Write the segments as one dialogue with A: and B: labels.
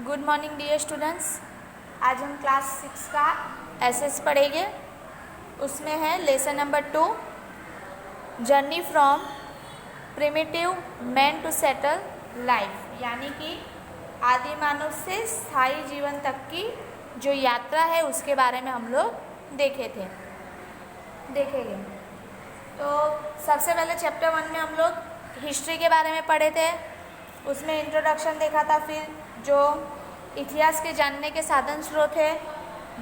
A: Good morning dear students. आज हम class 6 का एसएस पढ़ेंगे। उसमें है lesson number 2, journey from primitive man to settle life, यानी कि आदि मानव से स्थायी जीवन तक की जो यात्रा है उसके बारे में हम लोग देखेंगे। तो सबसे पहले चैप्टर 1 में हम लोग हिस्ट्री के बारे में पढ़े थे, उसमें इंट्रोडक्शन देखा था। फिर जो इतिहास के जानने के साधन स्रोत है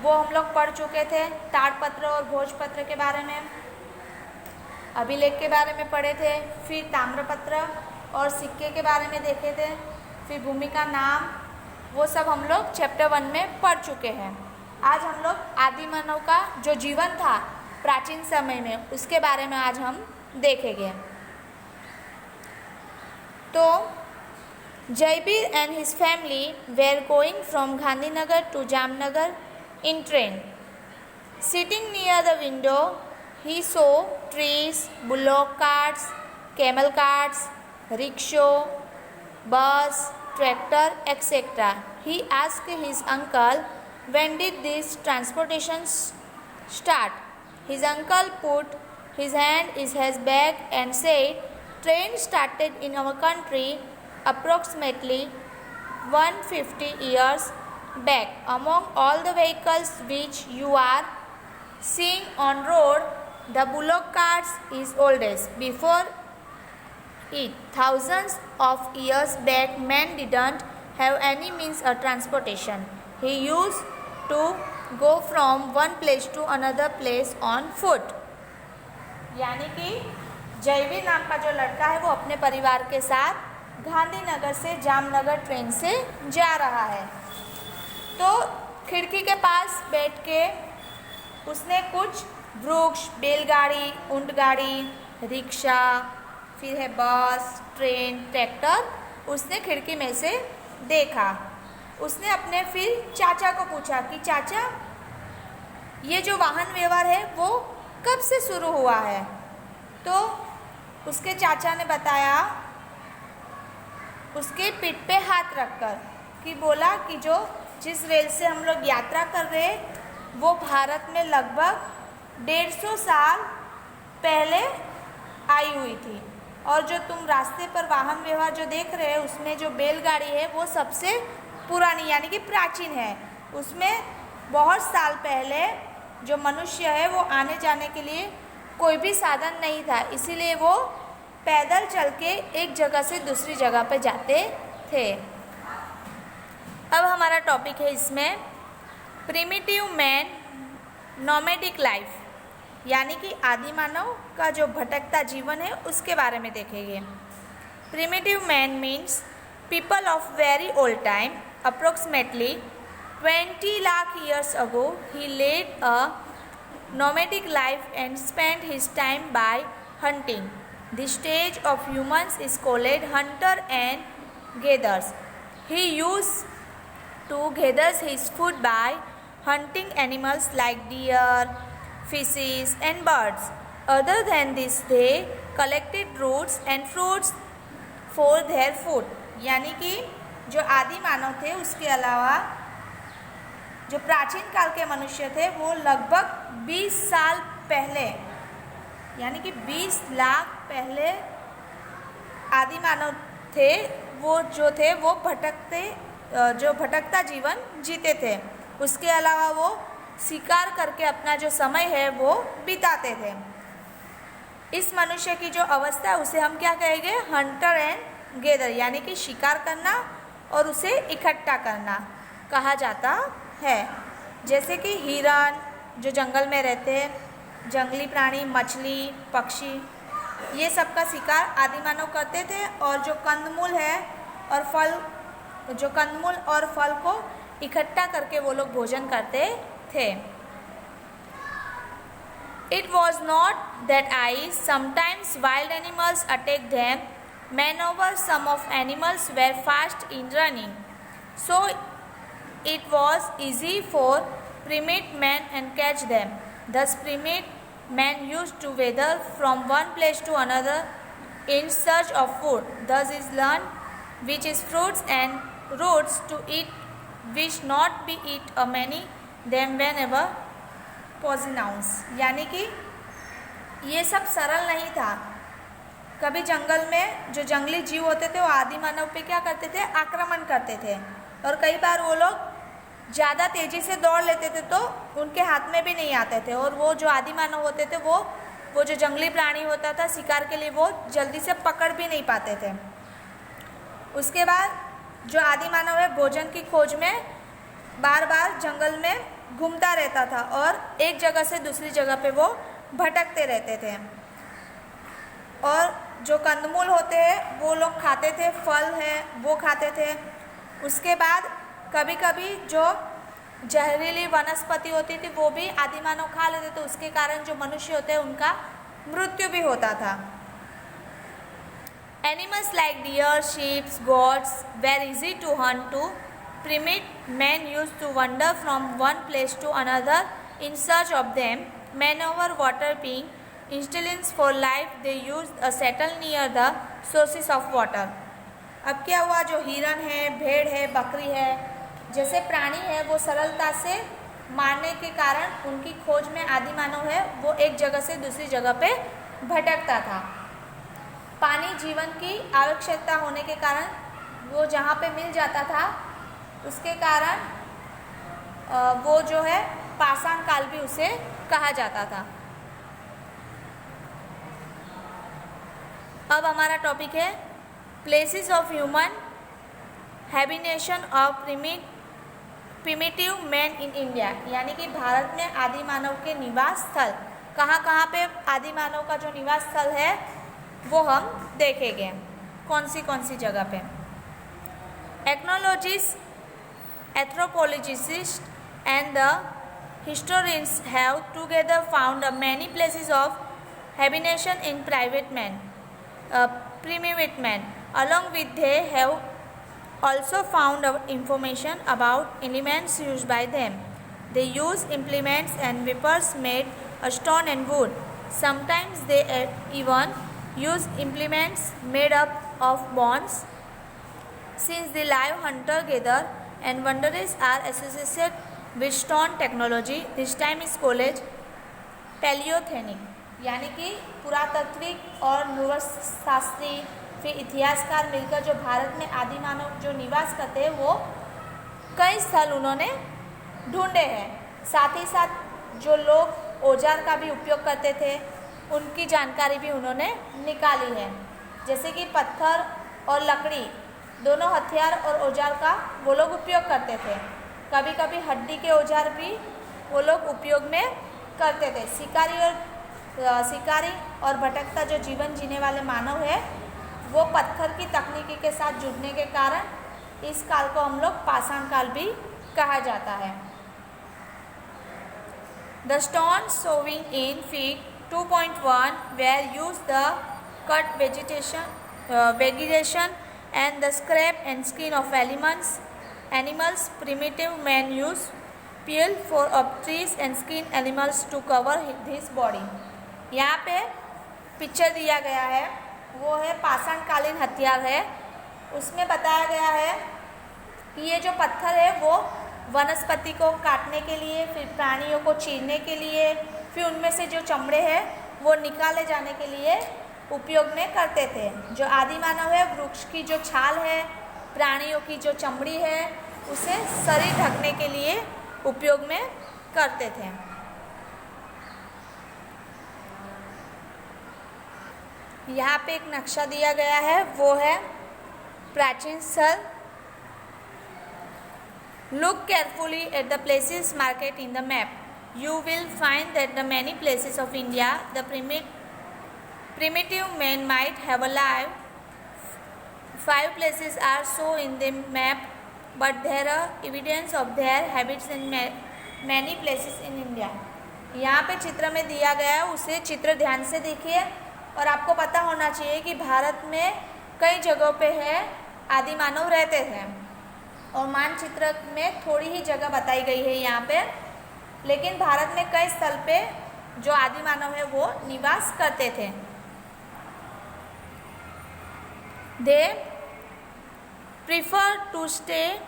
A: वो हम लोग पढ़ चुके थे, ताड़पत्र और भोजपत्र के बारे में, अभिलेख के बारे में पढ़े थे। फिर ताम्रपत्र और सिक्के के बारे में देखे थे। फिर भूमि का नाम, वो सब हम लोग चैप्टर 1 में पढ़ चुके हैं। आज हम लोग आदि मानव का जो जीवन था प्राचीन समय में उसके बारे में आज हम देखेंगे। तो Jaibir and his family were going from Gandhinagar to Jamnagar in train. Sitting near the window, he saw trees, bullock carts, camel carts, rickshaw, bus, tractor, etc. He asked his uncle, when did this transportation start? His uncle put his hand in his bag and said, train started in our country approximately 150 years back. Among all the vehicles which you are seeing on road, the bullock carts is oldest. Before it, thousands of years back, man didn't have any means of transportation. He used to go from one place to another place on foot. यानी कि जयवीर नाम का जो लड़का है वो अपने परिवार के साथ गांधीनगर से जामनगर ट्रेन से जा रहा है। तो खिड़की के पास बैठ के उसने कुछ वृक्ष, बैलगाड़ी, ऊंटगाड़ी, रिक्शा, फिर है बस, ट्रेन, ट्रैक्टर, उसने खिड़की में से देखा। उसने अपने फिर चाचा को पूछा कि चाचा, ये जो वाहन व्यवहार है वो कब से शुरू हुआ है? तो उसके चाचा ने बताया, उसके पीठ पे हाथ रखकर, कि बोला कि जिस रेल से हम लोग यात्रा कर रहे हैं वो भारत में लगभग 150 साल पहले आई हुई थी, और जो तुम रास्ते पर वाहन व्यवहार जो देख रहे हो उसमें जो बैलगाड़ी है वो सबसे पुरानी यानी कि प्राचीन है। उसमें बहुत साल पहले जो मनुष्य है वो आने जाने के लिए कोई भी साधन नहीं था, इसीलिए वो पैदल चल के एक जगह से दूसरी जगह पे जाते थे। अब हमारा टॉपिक है इसमें प्रिमिटिव मैन नोमैडिक लाइफ, यानी कि आदि मानव का जो भटकता जीवन है उसके बारे में देखेंगे। Primitive man means people of very old time, approximately 20 lakh years ago he led a nomadic life and spent his time by hunting. This stage of humans is called hunter and gatherers. He used to gather his food by hunting animals like deer, fishes and birds. Other than this, they collected roots and fruits for their food. यानी कि जो आदि मानव थे उसके अलावा जो प्राचीन काल के मनुष्य थे वो लगभग 20 साल पहले यानी कि 20 लाख पहले आदि मानव थे, वो जो थे वो भटकता जीवन जीते थे। उसके अलावा वो शिकार करके अपना जो समय है वो बिताते थे। इस मनुष्य की जो अवस्था है उसे हम क्या कहेंगे? हंटर एंड गैदर, यानी कि शिकार करना और उसे इकट्ठा करना कहा जाता है। जैसे कि हिरण जो जंगल में रहते हैं, जंगली प्राणी, मछली, पक्षी, ये सब का शिकार आदि मानव करते थे। और जो कंदमूल है और फल को इकट्ठा करके वो लोग भोजन करते थे। It was not that sometimes wild animals attacked them. Moreover, some of animals were fast in running, so it was easy for primate men and catch them. Thus, primate men used to wander from one place to another in search of food. Thus is learned which is fruits and roots to eat which not be eat a many them whenever poisonous, यानी कि ये सब सरल नहीं था। कभी जंगल में जो जंगली जीव होते थे वो आदि मानव पे क्या करते थे, आक्रमण करते थे, और कई बार वो लोग ज़्यादा तेज़ी से दौड़ लेते थे तो उनके हाथ में भी नहीं आते थे, और वो जो आदि मानव होते थे वो जो जंगली प्राणी होता था शिकार के लिए वो जल्दी से पकड़ भी नहीं पाते थे। उसके बाद जो आदि मानव है भोजन की खोज में बार बार जंगल में घूमता रहता था और एक जगह से दूसरी जगह पे वो भटकते रहते थे, और जो कंदमूल होते हैं वो लोग खाते थे, फल है वो खाते थे। उसके बाद कभी कभी जो जहरीली वनस्पति होती थी वो भी आदि मानव खा लेते थे, उसके कारण जो मनुष्य होते हैं उनका मृत्यु भी होता था। Animals like deer, sheeps, goats were easy to hunt to primitive men used to wander from one place to another in search of them. Men over water being instruments for life, they used a settle near the sources of water. अब क्या हुआ, जो हिरण है, भेड़ है, बकरी है जैसे प्राणी है वो सरलता से मारने के कारण उनकी खोज में आदि मानव है वो एक जगह से दूसरी जगह पे भटकता था। पानी जीवन की आवश्यकता होने के कारण वो जहाँ पे मिल जाता था उसके कारण वो जो है पाषाण काल भी उसे कहा जाता था। अब हमारा टॉपिक है places of human habitation of primitive man in India, यानी कि भारत में आदि मानव के निवास स्थल कहाँ कहाँ पे आदि मानव का जो निवास स्थल है वो हम देखेंगे कौन सी जगह पे। Ethnologist, anthropologists and the historians have together found many places of habitation in primitive man. Along with they have also found information about elements used by them. They use implements and weapons made of stone and wood. Sometimes they even use implements made up of bones. Since the live hunter-gatherer and wanderers are associated with stone technology, this time is called पैलियोथेनिक, यानी कि पुरातात्विक और नृवशास्त्री फिर इतिहासकार मिलकर जो भारत में आदि मानव जो निवास करते हैं वो कई स्थल उन्होंने ढूंढे हैं। साथ ही साथ जो लोग औजार का भी उपयोग करते थे उनकी जानकारी भी उन्होंने निकाली है, जैसे कि पत्थर और लकड़ी दोनों हथियार और औजार का वो लोग उपयोग करते थे। कभी कभी हड्डी के औजार भी वो लोग उपयोग में करते थे। शिकारी और भटकता जो जीवन जीने वाले मानव है वो पत्थर की तकनीकी के साथ जुड़ने के कारण इस काल को हम लोग पाषाण काल भी कहा जाता है। The stones showing in Fig 2.1 were used the cut vegetation and the scrap and skin of animals. Primitive man used peel of trees and skin animals to cover his body. यहाँ पे पिक्चर दिया गया है वो है पाषाण कालीन हथियार है। उसमें बताया गया है कि ये जो पत्थर है वो वनस्पति को काटने के लिए, फिर प्राणियों को चीरने के लिए, फिर उनमें से जो चमड़े हैं वो निकाले जाने के लिए उपयोग में करते थे। जो आदि मानव है वृक्ष की जो छाल है, प्राणियों की जो चमड़ी है उसे शरीर ढकने के लिए उपयोग में करते थे। यहाँ पे एक नक्शा दिया गया है वो है प्राचीन स्थल। Look carefully at the places marked in the map. You will find that the many places of India the primitive man might have lived. 5 places are shown in the map, but there are evidence of their habits in many places in India. यहाँ पे चित्र में दिया गया है उसे चित्र ध्यान से देखिए और आपको पता होना चाहिए कि भारत में कई जगहों पे है आदि मानव रहते थे और मानचित्र में थोड़ी ही जगह बताई गई है यहाँ पे, लेकिन भारत में कई स्थल पे जो आदि मानव है वो निवास करते थे। They prefer to stay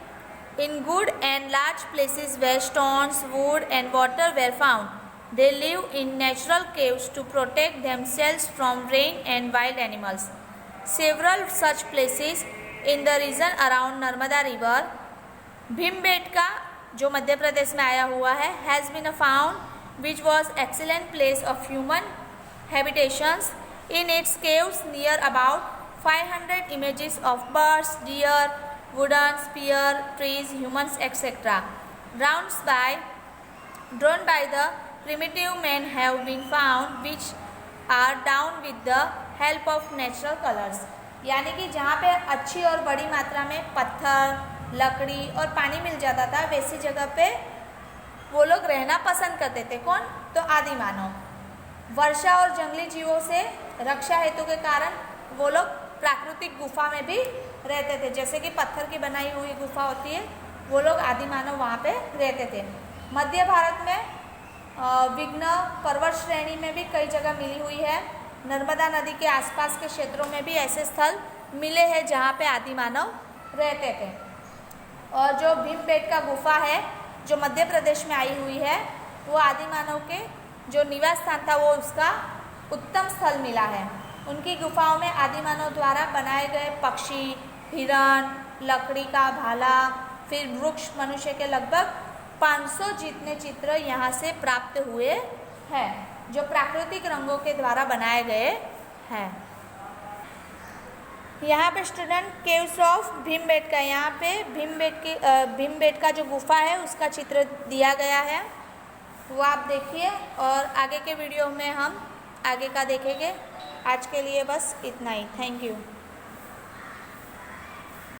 A: In good and large places where stones, wood and water were found, they live in natural caves to protect themselves from rain and wild animals. Several such places in the region around Narmada River, Bhimbetka जो मध्य प्रदेश में आया हुआ है, has been found which was excellent place of human habitations. In its caves near about 500 images of birds, deer, wooden spear, trees, humans, etc. Drawn by the primitive men have been found which are done with the help of natural colors. यानी कि जहाँ पे अच्छी और बड़ी मात्रा में पत्थर, लकड़ी और पानी मिल जाता था, वैसी जगह पे वो लोग रहना पसंद करते थे। कौन? तो आदि मानव। वर्षा और जंगली जीवों से रक्षा हेतु के कारण वो लोग प्राकृतिक गुफा में भी रहते थे, जैसे कि पत्थर की बनाई हुई गुफा होती है, वो लोग आदि मानव वहाँ पे रहते थे। मध्य भारत में विघ्न पर्वत श्रेणी में भी कई जगह मिली हुई है। नर्मदा नदी के आसपास के क्षेत्रों में भी ऐसे स्थल मिले हैं जहाँ पे आदि मानव रहते थे। और जो भीमबेटका गुफा है जो मध्य प्रदेश में आई हुई है, वो आदि मानव के जो निवास स्थान था वो उसका उत्तम स्थल मिला है। उनकी गुफाओं में आदि मानव द्वारा बनाए गए पक्षी, हिरण, लकड़ी का भाला, फिर वृक्ष, मनुष्य के लगभग 500 जितने चित्र यहाँ से प्राप्त हुए हैं, जो प्राकृतिक रंगों के द्वारा बनाए गए हैं। यहाँ पे स्टूडेंट केव्स ऑफ भीमबेटका, यहाँ पे भीमबेटका जो गुफा है उसका चित्र दिया गया है, वो आप देखिए और आगे के वीडियो में हम आगे का देखेंगे। आज के लिए बस इतना ही। Thank you.